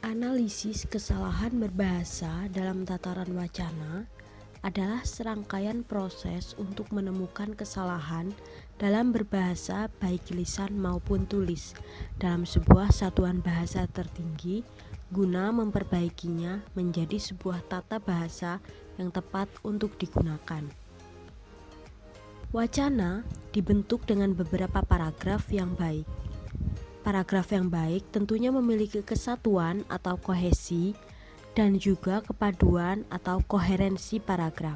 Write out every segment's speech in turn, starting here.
Analisis kesalahan berbahasa dalam tataran wacana adalah serangkaian proses untuk menemukan kesalahan dalam berbahasa baik lisan maupun tulis dalam sebuah satuan bahasa tertinggi guna memperbaikinya menjadi sebuah tata bahasa yang tepat untuk digunakan. Wacana dibentuk dengan beberapa paragraf yang baik. Paragraf yang baik tentunya memiliki kesatuan atau kohesi dan juga kepaduan atau koherensi paragraf.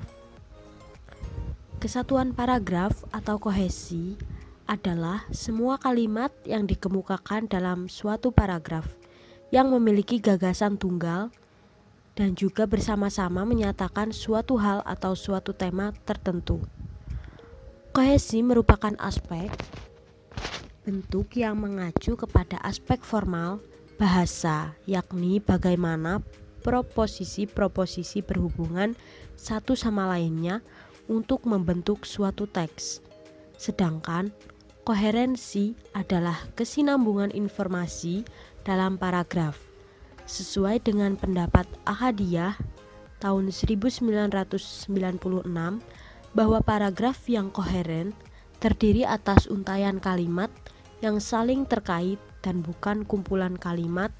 Kesatuan paragraf atau kohesi adalah semua kalimat yang dikemukakan dalam suatu paragraf yang memiliki gagasan tunggal dan juga bersama-sama menyatakan suatu hal atau suatu tema tertentu. Kohesi merupakan aspek bentuk yang mengacu kepada aspek formal bahasa, yakni bagaimana proposisi-proposisi berhubungan satu sama lainnya untuk membentuk suatu teks. Sedangkan koherensi adalah kesinambungan informasi dalam paragraf. Sesuai dengan pendapat Ahadiyah tahun 1996 bahwa paragraf yang koheren terdiri atas untaian kalimat yang saling terkait dan bukan kumpulan kalimat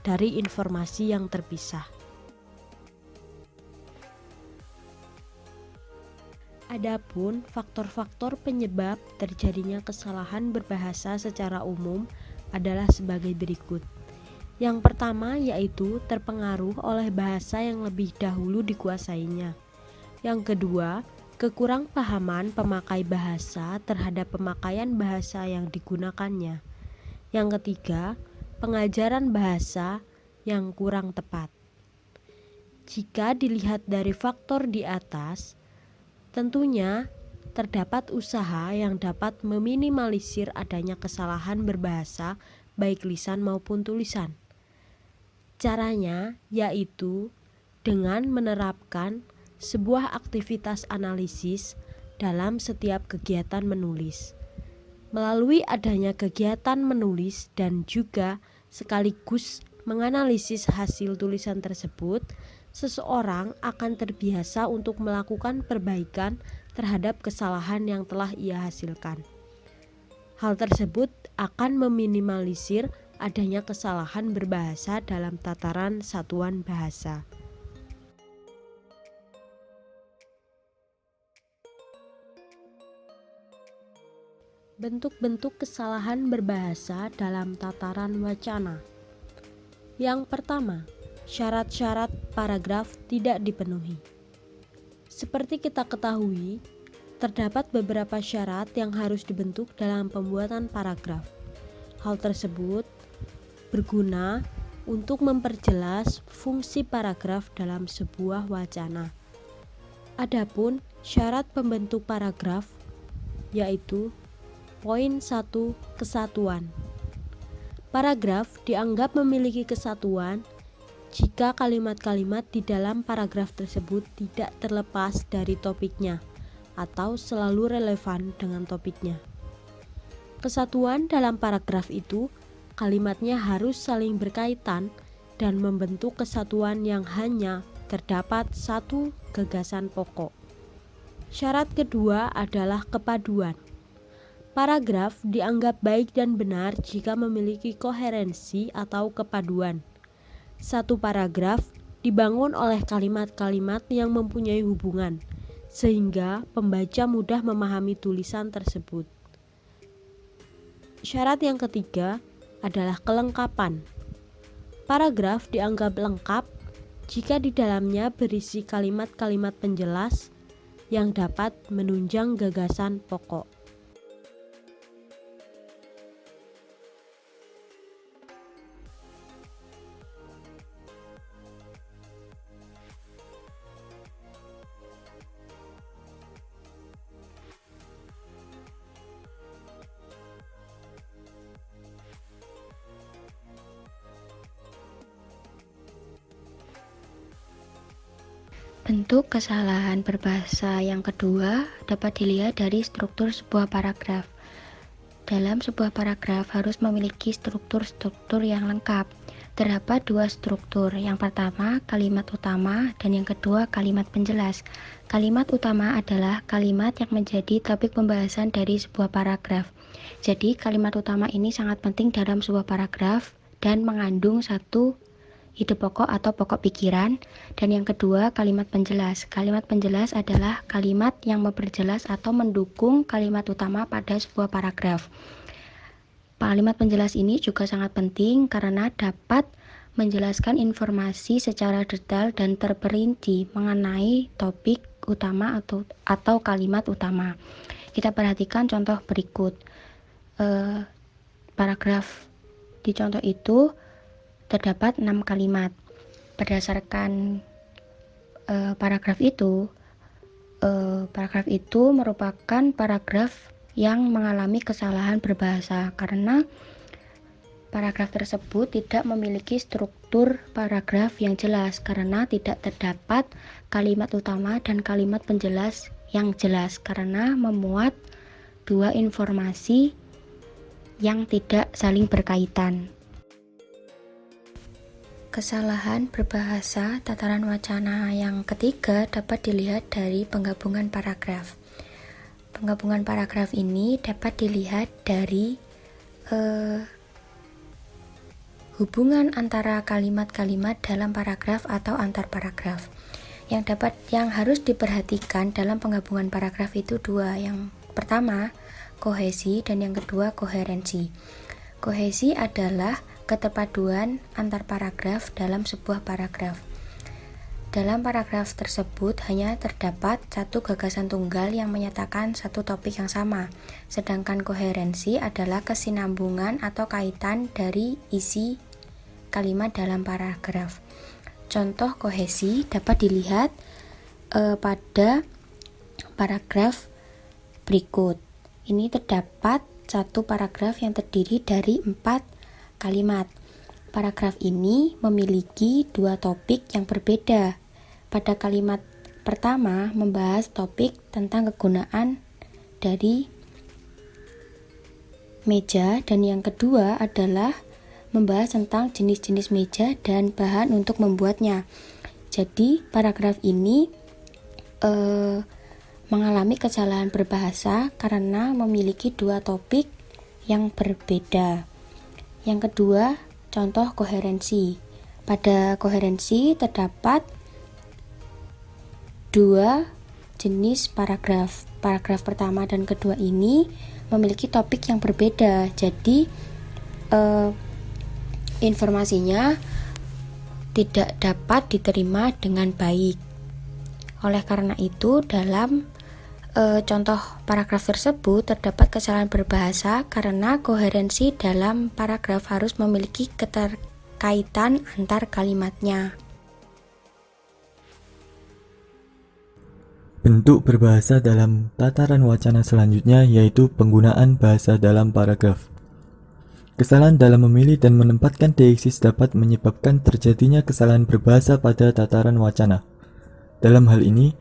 dari informasi yang terpisah. Adapun faktor-faktor penyebab terjadinya kesalahan berbahasa secara umum adalah sebagai berikut. Yang pertama yaitu terpengaruh oleh bahasa yang lebih dahulu dikuasainya. Yang kedua, kekurangpahaman pemakai bahasa terhadap pemakaian bahasa yang digunakannya. Yang ketiga, pengajaran bahasa yang kurang tepat. Jika dilihat dari faktor di atas, tentunya terdapat usaha yang dapat meminimalisir adanya kesalahan berbahasa baik lisan maupun tulisan. Caranya yaitu dengan menerapkan sebuah aktivitas analisis dalam setiap kegiatan menulis. Melalui adanya kegiatan menulis dan juga sekaligus menganalisis hasil tulisan tersebut, seseorang akan terbiasa untuk melakukan perbaikan terhadap kesalahan yang telah ia hasilkan. Hal tersebut akan meminimalisir adanya kesalahan berbahasa dalam tataran satuan bahasa. Bentuk-bentuk kesalahan berbahasa dalam tataran wacana. Yang pertama, syarat-syarat paragraf tidak dipenuhi. Seperti kita ketahui, terdapat beberapa syarat yang harus dibentuk dalam pembuatan paragraf. Hal tersebut berguna untuk memperjelas fungsi paragraf dalam sebuah wacana. Adapun syarat pembentuk paragraf yaitu Poin 1. Kesatuan. Paragraf dianggap memiliki kesatuan jika kalimat-kalimat di dalam paragraf tersebut tidak terlepas dari topiknya atau selalu relevan dengan topiknya. Kesatuan dalam paragraf itu, kalimatnya harus saling berkaitan dan membentuk kesatuan yang hanya terdapat satu gagasan pokok. Syarat kedua adalah kepaduan. Paragraf dianggap baik dan benar jika memiliki koherensi atau kepaduan. Satu paragraf dibangun oleh kalimat-kalimat yang mempunyai hubungan, sehingga pembaca mudah memahami tulisan tersebut. Syarat yang ketiga adalah kelengkapan. Paragraf dianggap lengkap jika di dalamnya berisi kalimat-kalimat penjelas yang dapat menunjang gagasan pokok. Bentuk kesalahan berbahasa yang kedua dapat dilihat dari struktur sebuah paragraf. Dalam sebuah paragraf harus memiliki struktur-struktur yang lengkap. Terdapat dua struktur, yang pertama kalimat utama dan yang kedua kalimat penjelas. Kalimat utama adalah kalimat yang menjadi topik pembahasan dari sebuah paragraf. Jadi kalimat utama ini sangat penting dalam sebuah paragraf dan mengandung satu ide pokok atau pokok pikiran. Dan yang kedua kalimat penjelas. Kalimat penjelas adalah kalimat yang memperjelas atau mendukung kalimat utama pada sebuah paragraf. Kalimat penjelas ini juga sangat penting karena dapat menjelaskan informasi secara detail dan terperinci mengenai topik utama atau kalimat utama. Kita perhatikan contoh berikut. Paragraf di contoh itu terdapat 6 kalimat. Berdasarkan paragraf itu merupakan paragraf yang mengalami kesalahan berbahasa karena paragraf tersebut tidak memiliki struktur paragraf yang jelas karena tidak terdapat kalimat utama dan kalimat penjelas yang jelas karena memuat dua informasi yang tidak saling berkaitan. Kesalahan berbahasa tataran wacana yang ketiga dapat dilihat dari penggabungan paragraf. Penggabungan paragraf ini dapat dilihat dari hubungan antara kalimat-kalimat dalam paragraf atau antar paragraf. Yang harus diperhatikan dalam penggabungan paragraf itu dua. Yang pertama, kohesi dan yang kedua koherensi. Kohesi adalah keterpaduan antar paragraf dalam sebuah paragraf. Dalam paragraf tersebut hanya terdapat satu gagasan tunggal yang menyatakan satu topik yang sama, sedangkan koherensi adalah kesinambungan atau kaitan dari isi kalimat dalam paragraf. Contoh kohesi dapat dilihat pada paragraf berikut. Ini terdapat satu paragraf yang terdiri dari 4 kalimat. Paragraf ini memiliki dua topik yang berbeda. Pada kalimat pertama membahas topik tentang kegunaan dari meja dan yang kedua adalah membahas tentang jenis-jenis meja dan bahan untuk membuatnya. Jadi paragraf ini mengalami kesalahan berbahasa karena memiliki dua topik yang berbeda. Yang kedua, contoh koherensi. Pada koherensi terdapat dua jenis paragraf. Paragraf pertama dan kedua ini memiliki topik yang berbeda. Jadi informasinya tidak dapat diterima dengan baik. Oleh karena itu, dalam contoh paragraf tersebut terdapat kesalahan berbahasa karena koherensi dalam paragraf harus memiliki keterkaitan antar kalimatnya. Bentuk berbahasa dalam tataran wacana selanjutnya yaitu penggunaan bahasa dalam paragraf. Kesalahan dalam memilih dan menempatkan deiksis dapat menyebabkan terjadinya kesalahan berbahasa pada tataran wacana. Dalam hal ini,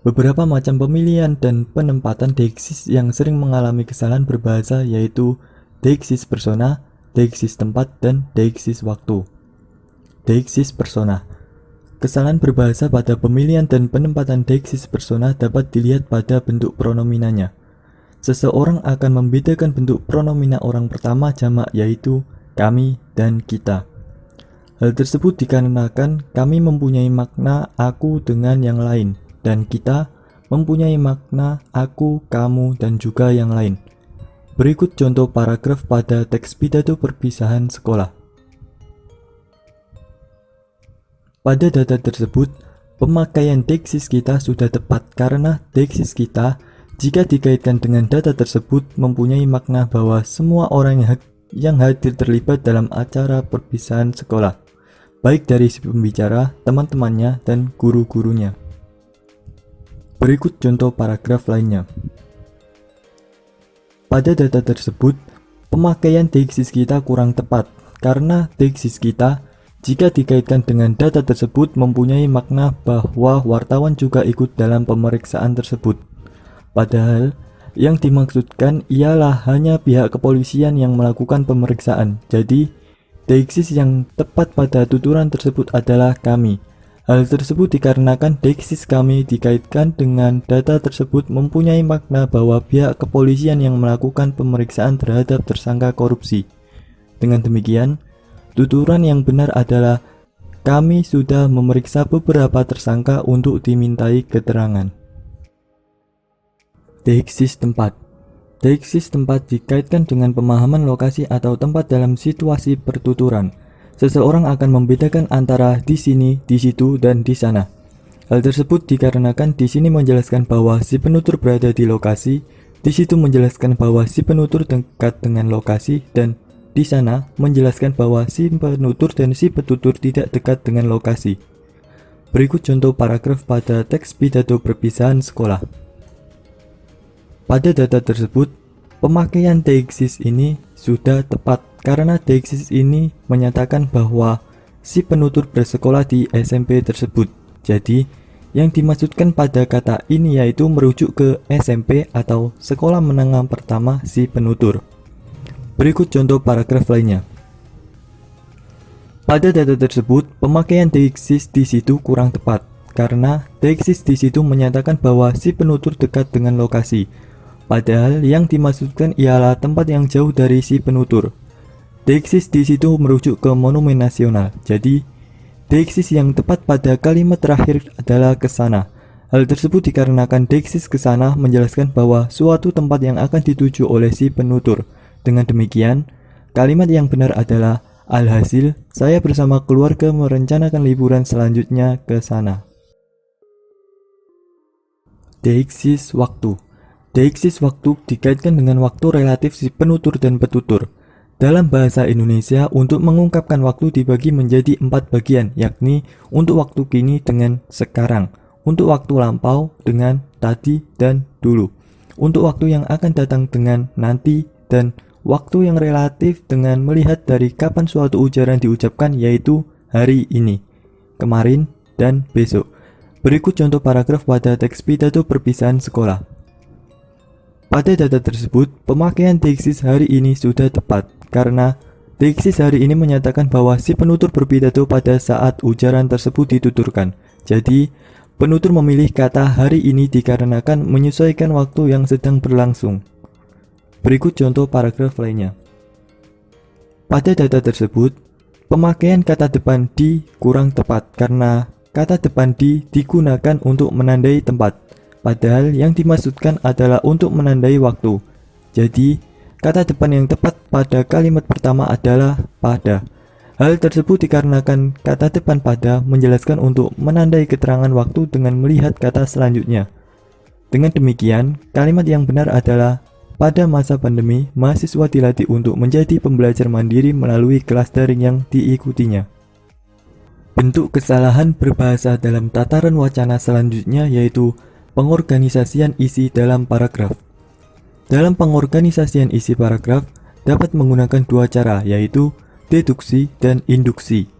beberapa macam pemilihan dan penempatan deiksis yang sering mengalami kesalahan berbahasa yaitu deiksis persona, deiksis tempat, dan deiksis waktu. Deiksis persona. Kesalahan berbahasa pada pemilihan dan penempatan deiksis persona dapat dilihat pada bentuk pronominanya. Seseorang akan membedakan bentuk pronomina orang pertama jamak yaitu kami dan kita. Hal tersebut dikarenakan kami mempunyai makna aku dengan yang lain dan kita mempunyai makna aku, kamu, dan juga yang lain. Berikut contoh paragraf pada teks pidato perpisahan sekolah. Pada data tersebut, pemakaian deiksis kita sudah tepat karena deiksis kita jika dikaitkan dengan data tersebut mempunyai makna bahwa semua orang yang hadir terlibat dalam acara perpisahan sekolah, baik dari si pembicara, teman-temannya, dan guru-gurunya. Berikut contoh paragraf lainnya. Pada data tersebut, pemakaian deiksis kita kurang tepat karena deiksis kita jika dikaitkan dengan data tersebut mempunyai makna bahwa wartawan juga ikut dalam pemeriksaan tersebut. Padahal yang dimaksudkan ialah hanya pihak kepolisian yang melakukan pemeriksaan. Jadi, deiksis yang tepat pada tuturan tersebut adalah kami. Hal tersebut dikarenakan deiksis kami dikaitkan dengan data tersebut mempunyai makna bahwa pihak kepolisian yang melakukan pemeriksaan terhadap tersangka korupsi. Dengan demikian, tuturan yang benar adalah kami sudah memeriksa beberapa tersangka untuk dimintai keterangan. Deiksis tempat. Deiksis tempat dikaitkan dengan pemahaman lokasi atau tempat dalam situasi pertuturan. Seseorang akan membedakan antara di sini, di situ, dan di sana. Hal tersebut dikarenakan di sini menjelaskan bahwa si penutur berada di lokasi, di situ menjelaskan bahwa si penutur dekat dengan lokasi, dan di sana menjelaskan bahwa si penutur dan si petutur tidak dekat dengan lokasi. Berikut contoh paragraf pada teks pidato perpisahan sekolah. Pada data tersebut, pemakaian deiksis ini sudah tepat karena deiksis ini menyatakan bahwa si penutur bersekolah di SMP tersebut. Jadi, yang dimaksudkan pada kata ini yaitu merujuk ke SMP atau sekolah menengah pertama si penutur. Berikut contoh paragraf lainnya. Pada data tersebut, pemakaian deiksis di situ kurang tepat karena deiksis di situ menyatakan bahwa si penutur dekat dengan lokasi. Padahal yang dimaksudkan ialah tempat yang jauh dari si penutur. Deiksis di situ merujuk ke Monumen Nasional. Jadi, deiksis yang tepat pada kalimat terakhir adalah ke sana. Hal tersebut dikarenakan deiksis ke sana menjelaskan bahwa suatu tempat yang akan dituju oleh si penutur. Dengan demikian, kalimat yang benar adalah alhasil saya bersama keluarga merencanakan liburan selanjutnya ke sana. Deiksis waktu. Deiksis waktu dikaitkan dengan waktu relatif si penutur dan petutur. Dalam bahasa Indonesia, untuk mengungkapkan waktu dibagi menjadi 4 bagian, yakni untuk waktu kini dengan sekarang, untuk waktu lampau dengan tadi dan dulu, untuk waktu yang akan datang dengan nanti, dan waktu yang relatif dengan melihat dari kapan suatu ujaran diucapkan yaitu hari ini, kemarin, dan besok. Berikut contoh paragraf pada teks pidato perpisahan sekolah. Pada data tersebut, pemakaian deiksis hari ini sudah tepat karena deiksis hari ini menyatakan bahwa si penutur berpidato pada saat ujaran tersebut dituturkan. Jadi, penutur memilih kata hari ini dikarenakan menyesuaikan waktu yang sedang berlangsung. Berikut contoh paragraf lainnya. Pada data tersebut, pemakaian kata depan di kurang tepat karena kata depan di digunakan untuk menandai tempat. Padahal yang dimaksudkan adalah untuk menandai waktu. Jadi, kata depan yang tepat pada kalimat pertama adalah pada. Hal tersebut dikarenakan kata depan pada menjelaskan untuk menandai keterangan waktu dengan melihat kata selanjutnya. Dengan demikian, kalimat yang benar adalah pada masa pandemi, mahasiswa dilatih untuk menjadi pembelajar mandiri melalui kelas daring yang diikutinya. Bentuk kesalahan berbahasa dalam tataran wacana selanjutnya yaitu pengorganisasian isi dalam paragraf. Dalam pengorganisasian isi paragraf dapat menggunakan dua cara yaitu deduksi dan induksi.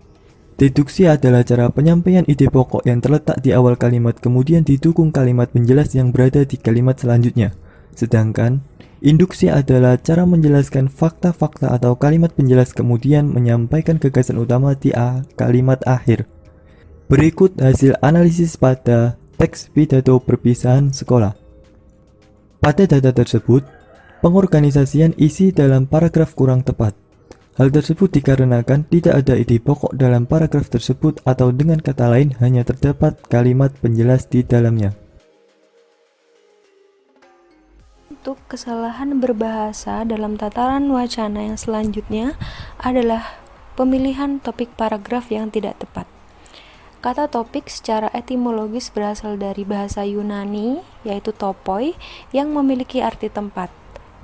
Deduksi adalah cara penyampaian ide pokok yang terletak di awal kalimat kemudian didukung kalimat penjelas yang berada di kalimat selanjutnya. Sedangkan induksi adalah cara menjelaskan fakta-fakta atau kalimat penjelas kemudian menyampaikan gagasan utama di kalimat akhir. Berikut hasil analisis pada teks pidato perpisahan sekolah. Pada data tersebut, pengorganisasian isi dalam paragraf kurang tepat. Hal tersebut dikarenakan tidak ada ide pokok dalam paragraf tersebut atau dengan kata lain hanya terdapat kalimat penjelas di dalamnya. Untuk kesalahan berbahasa dalam tataran wacana yang selanjutnya adalah pemilihan topik paragraf yang tidak tepat. Kata topik secara etimologis berasal dari bahasa Yunani, yaitu topoi, yang memiliki arti tempat.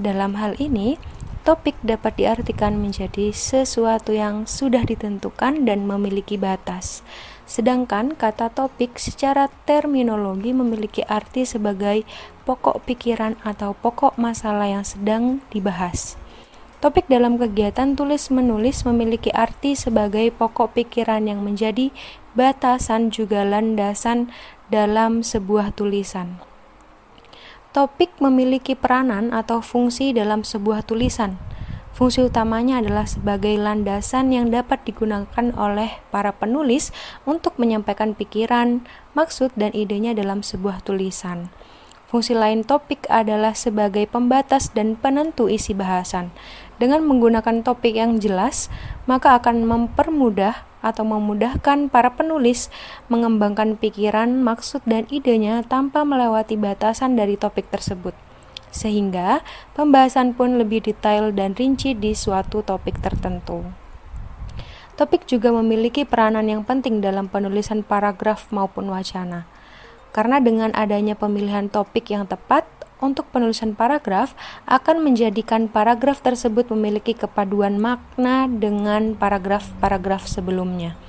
Dalam hal ini, topik dapat diartikan menjadi sesuatu yang sudah ditentukan dan memiliki batas. Sedangkan kata topik secara terminologi memiliki arti sebagai pokok pikiran atau pokok masalah yang sedang dibahas. Topik dalam kegiatan tulis-menulis memiliki arti sebagai pokok pikiran yang menjadi batasan juga landasan dalam sebuah tulisan. Topik memiliki peranan atau fungsi dalam sebuah tulisan. Fungsi utamanya adalah sebagai landasan yang dapat digunakan oleh para penulis untuk menyampaikan pikiran, maksud, dan idenya dalam sebuah tulisan. Fungsi lain topik adalah sebagai pembatas dan penentu isi bahasan. Dengan menggunakan topik yang jelas, maka akan mempermudah atau memudahkan para penulis mengembangkan pikiran, maksud, dan idenya tanpa melewati batasan dari topik tersebut. Sehingga pembahasan pun lebih detail dan rinci di suatu topik tertentu. Topik juga memiliki peranan yang penting dalam penulisan paragraf maupun wacana. Karena dengan adanya pemilihan topik yang tepat untuk penulisan paragraf akan menjadikan paragraf tersebut memiliki kepaduan makna dengan paragraf-paragraf sebelumnya.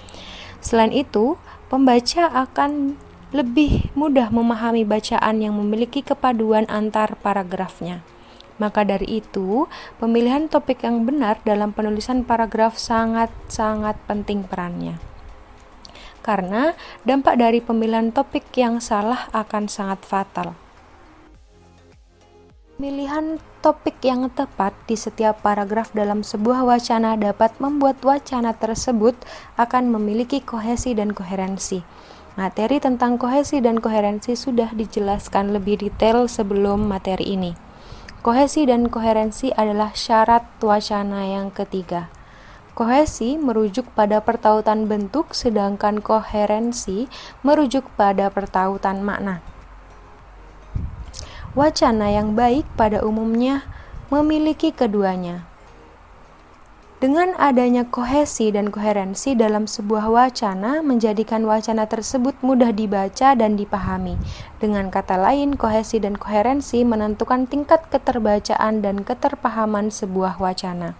Selain itu, pembaca akan lebih mudah memahami bacaan yang memiliki kepaduan antar paragrafnya. Maka dari itu, pemilihan topik yang benar dalam penulisan paragraf sangat-sangat penting perannya. Karena dampak dari pemilihan topik yang salah akan sangat fatal. Pemilihan topik yang tepat di setiap paragraf dalam sebuah wacana dapat membuat wacana tersebut akan memiliki kohesi dan koherensi. Materi tentang kohesi dan koherensi sudah dijelaskan lebih detail sebelum materi ini. Kohesi dan koherensi adalah syarat wacana yang ketiga. Kohesi merujuk pada pertautan bentuk, sedangkan koherensi merujuk pada pertautan makna. Wacana yang baik pada umumnya memiliki keduanya. Dengan adanya kohesi dan koherensi dalam sebuah wacana menjadikan wacana tersebut mudah dibaca dan dipahami. Dengan kata lain, kohesi dan koherensi menentukan tingkat keterbacaan dan keterpahaman sebuah wacana.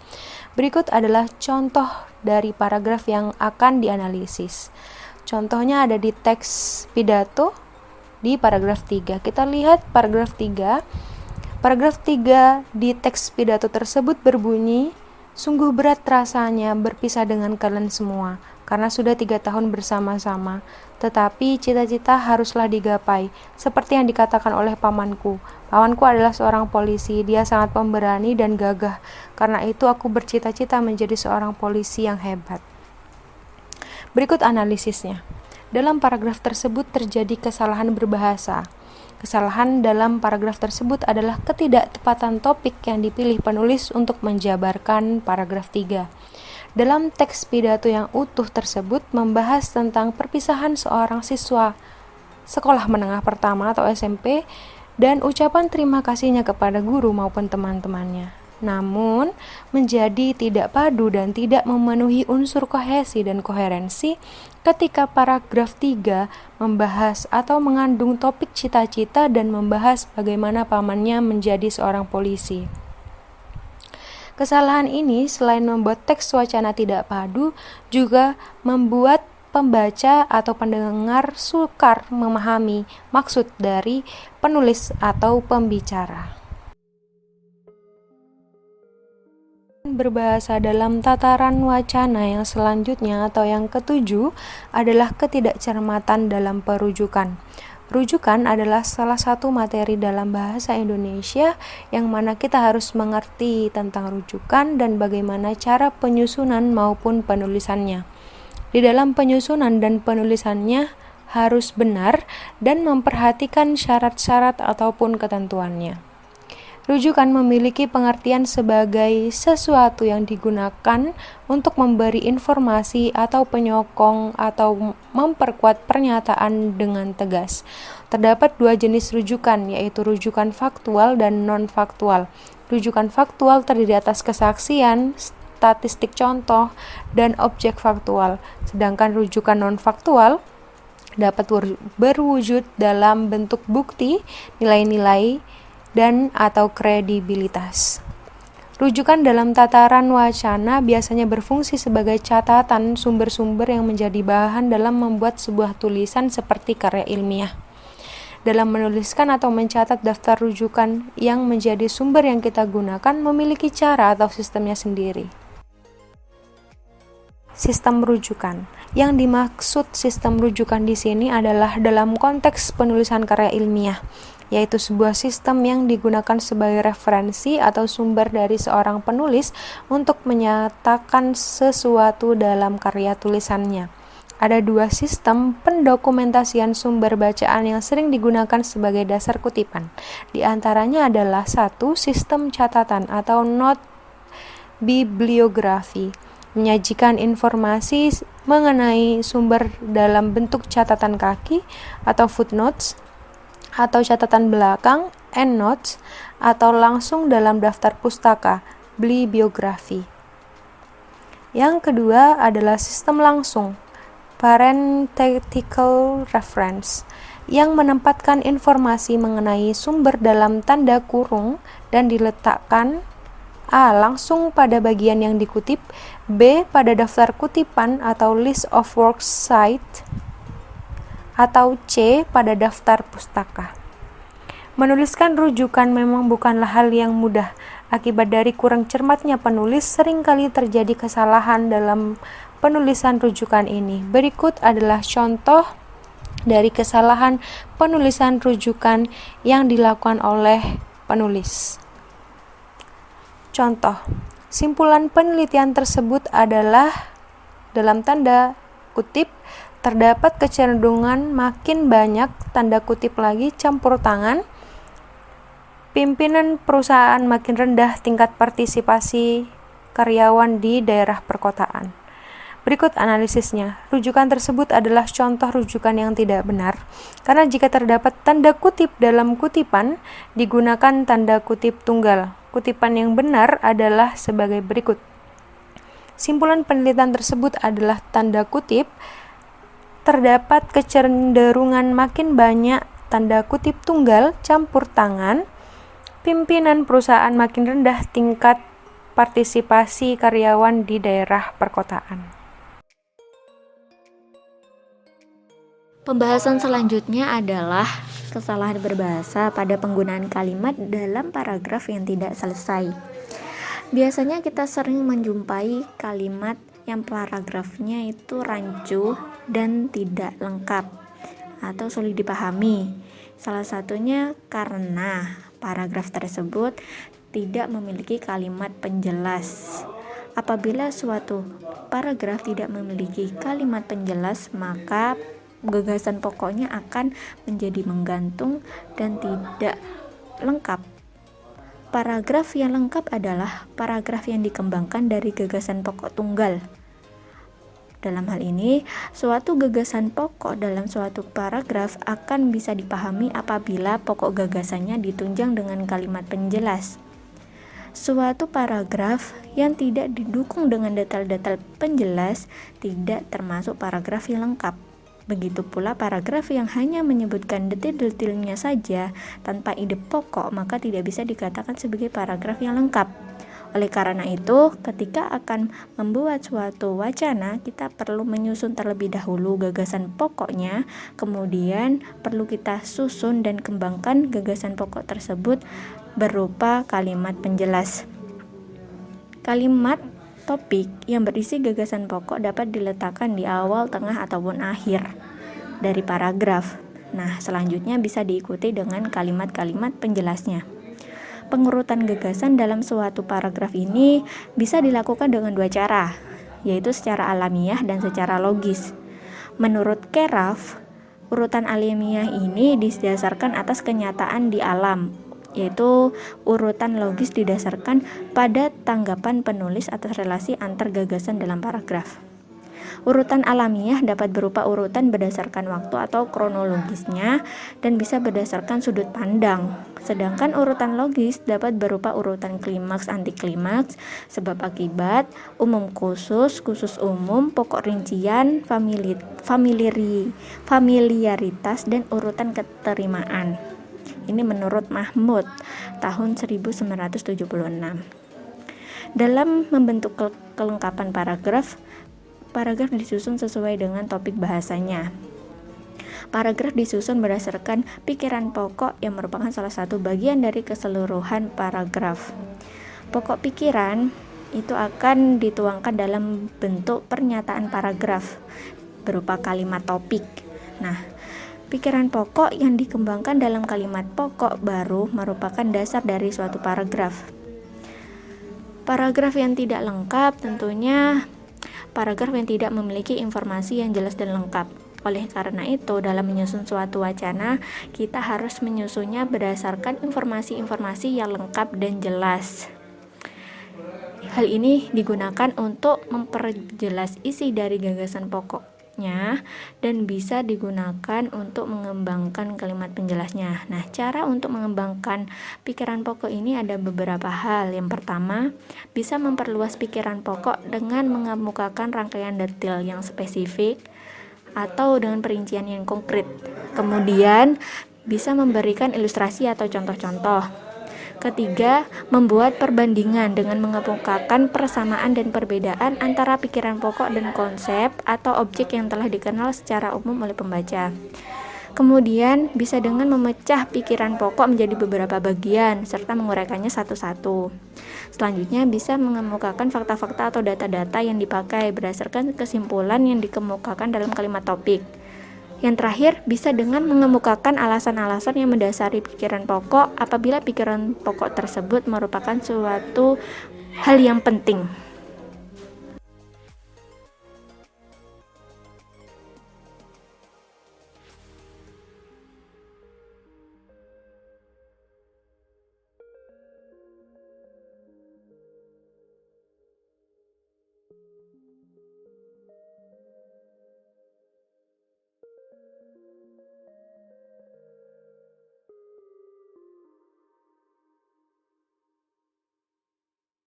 Berikut adalah contoh dari paragraf yang akan dianalisis. Contohnya ada di teks pidato di paragraf 3. Kita lihat paragraf 3. Paragraf 3 di teks pidato tersebut berbunyi, "Sungguh berat rasanya berpisah dengan kalian semua, karena sudah 3 tahun bersama-sama. Tetapi cita-cita haruslah digapai, seperti yang dikatakan oleh pamanku. Pamanku adalah seorang polisi, dia sangat pemberani dan gagah. Karena itu aku bercita-cita menjadi seorang polisi yang hebat." Berikut analisisnya. Dalam paragraf tersebut terjadi kesalahan berbahasa. Kesalahan dalam paragraf tersebut adalah ketidaktepatan topik yang dipilih penulis untuk menjabarkan paragraf 3. Dalam teks pidato yang utuh tersebut membahas tentang perpisahan seorang siswa sekolah menengah pertama atau SMP dan ucapan terima kasihnya kepada guru maupun teman-temannya. Namun, menjadi tidak padu dan tidak memenuhi unsur kohesi dan koherensi ketika paragraf 3 membahas atau mengandung topik cita-cita dan membahas bagaimana pamannya menjadi seorang polisi. Kesalahan ini selain membuat teks wacana tidak padu, juga membuat pembaca atau pendengar sukar memahami maksud dari penulis atau pembicara. Berbahasa dalam tataran wacana yang selanjutnya atau yang ketujuh adalah ketidakcermatan dalam perujukan. Rujukan adalah salah satu materi dalam bahasa Indonesia yang mana kita harus mengerti tentang rujukan dan bagaimana cara penyusunan maupun penulisannya. Di dalam penyusunan dan penulisannya harus benar dan memperhatikan syarat-syarat ataupun ketentuannya. Rujukan memiliki pengertian sebagai sesuatu yang digunakan untuk memberi informasi atau penyokong atau memperkuat pernyataan dengan tegas. Terdapat 2 jenis rujukan, yaitu rujukan faktual dan non-faktual. Rujukan faktual terdiri atas kesaksian, statistik contoh, dan objek faktual. Sedangkan rujukan non-faktual dapat berwujud dalam bentuk bukti, nilai-nilai, dan atau kredibilitas. Rujukan dalam tataran wacana biasanya berfungsi sebagai catatan sumber-sumber yang menjadi bahan dalam membuat sebuah tulisan seperti karya ilmiah. Dalam menuliskan atau mencatat daftar rujukan yang menjadi sumber yang kita gunakan memiliki cara atau sistemnya sendiri. Sistem rujukan. Yang dimaksud sistem rujukan di sini adalah dalam konteks penulisan karya ilmiah, yaitu sebuah sistem yang digunakan sebagai referensi atau sumber dari seorang penulis untuk menyatakan sesuatu dalam karya tulisannya. Ada dua sistem pendokumentasian sumber bacaan yang sering digunakan sebagai dasar kutipan. Di antaranya adalah 1. Sistem catatan atau note bibliografi, menyajikan informasi mengenai sumber dalam bentuk catatan kaki atau footnotes, atau catatan belakang, endnotes, atau langsung dalam daftar pustaka, bibliografi. Yang kedua adalah sistem langsung, parenthetical reference, yang menempatkan informasi mengenai sumber dalam tanda kurung dan diletakkan A. Langsung pada bagian yang dikutip, B. Pada daftar kutipan atau list of works site, atau C. Pada daftar pustaka. Menuliskan rujukan memang bukanlah hal yang mudah. Akibat dari kurang cermatnya penulis, seringkali terjadi kesalahan dalam penulisan rujukan ini. Berikut adalah contoh dari kesalahan penulisan rujukan yang dilakukan oleh penulis. Contoh, simpulan penelitian tersebut adalah dalam tanda kutip terdapat kecenderungan makin banyak tanda kutip lagi campur tangan pimpinan perusahaan makin rendah tingkat partisipasi karyawan di daerah perkotaan. Berikut analisisnya. Rujukan tersebut adalah contoh rujukan yang tidak benar, karena jika terdapat tanda kutip dalam kutipan, digunakan tanda kutip tunggal. Kutipan yang benar adalah sebagai berikut. Simpulan penelitian tersebut adalah tanda kutip, terdapat kecenderungan makin banyak tanda kutip tunggal campur tangan, pimpinan perusahaan makin rendah tingkat partisipasi karyawan di daerah perkotaan. Pembahasan selanjutnya adalah kesalahan berbahasa pada penggunaan kalimat dalam paragraf yang tidak selesai. Biasanya kita sering menjumpai kalimat yang paragrafnya itu rancu dan tidak lengkap atau sulit dipahami. Salah satunya karena paragraf tersebut tidak memiliki kalimat penjelas. Apabila suatu paragraf tidak memiliki kalimat penjelas, maka gagasan pokoknya akan menjadi menggantung dan tidak lengkap. Paragraf yang lengkap adalah paragraf yang dikembangkan dari gagasan pokok tunggal. Dalam hal ini, suatu gagasan pokok dalam suatu paragraf akan bisa dipahami apabila pokok gagasannya ditunjang dengan kalimat penjelas. Suatu paragraf yang tidak didukung dengan detail-detail penjelas tidak termasuk paragraf yang lengkap. Begitu pula paragraf yang hanya menyebutkan detail-detailnya saja tanpa ide pokok, maka tidak bisa dikatakan sebagai paragraf yang lengkap. Oleh karena itu, ketika akan membuat suatu wacana, kita perlu menyusun terlebih dahulu gagasan pokoknya, kemudian perlu kita susun dan kembangkan gagasan pokok tersebut berupa kalimat penjelas. Kalimat topik yang berisi gagasan pokok dapat diletakkan di awal, tengah, ataupun akhir dari paragraf. Nah, selanjutnya bisa diikuti dengan kalimat-kalimat penjelasnya. Pengurutan gagasan dalam suatu paragraf ini bisa dilakukan dengan dua cara, yaitu secara alamiah dan secara logis. Menurut Keraf, urutan alamiah ini didasarkan atas kenyataan di alam, yaitu urutan logis didasarkan pada tanggapan penulis atas relasi antar gagasan dalam paragraf. Urutan alamiah dapat berupa urutan berdasarkan waktu atau kronologisnya dan bisa berdasarkan sudut pandang. Sedangkan urutan logis dapat berupa urutan klimaks antiklimaks, sebab akibat, umum khusus, khusus umum, pokok rincian, familiaritas, dan urutan keterimaan. Ini menurut Mahmud tahun 1976. Dalam membentuk kelengkapan paragraf disusun sesuai dengan topik bahasanya. Paragraf disusun berdasarkan pikiran pokok yang merupakan salah satu bagian dari keseluruhan paragraf. Pokok pikiran itu akan dituangkan dalam bentuk pernyataan paragraf. berupa kalimat topik. Nah, pikiran pokok yang dikembangkan dalam kalimat pokok baru merupakan dasar dari suatu paragraf. Paragraf yang tidak lengkap tentunya paragraf yang tidak memiliki informasi yang jelas dan lengkap. Oleh karena itu, dalam menyusun suatu wacana, kita harus menyusunnya berdasarkan informasi-informasi yang lengkap dan jelas. Hal ini digunakan untuk memperjelas isi dari gagasan pokoknya dan bisa digunakan untuk mengembangkan kalimat penjelasnya. Nah, cara untuk mengembangkan pikiran pokok ini ada beberapa hal. Yang pertama, bisa memperluas pikiran pokok dengan mengemukakan rangkaian detail yang spesifik atau dengan perincian yang konkret. Kemudian, bisa memberikan ilustrasi atau contoh-contoh. Ketiga, membuat perbandingan dengan mengemukakan persamaan dan perbedaan antara pikiran pokok dan konsep atau objek yang telah dikenal secara umum oleh pembaca. Kemudian, bisa dengan memecah pikiran pokok menjadi beberapa bagian serta menguraikannya satu-satu. Selanjutnya, bisa mengemukakan fakta-fakta atau data-data yang dipakai berdasarkan kesimpulan yang dikemukakan dalam kalimat topik. Yang terakhir, bisa dengan mengemukakan alasan-alasan yang mendasari pikiran pokok apabila pikiran pokok tersebut merupakan suatu hal yang penting.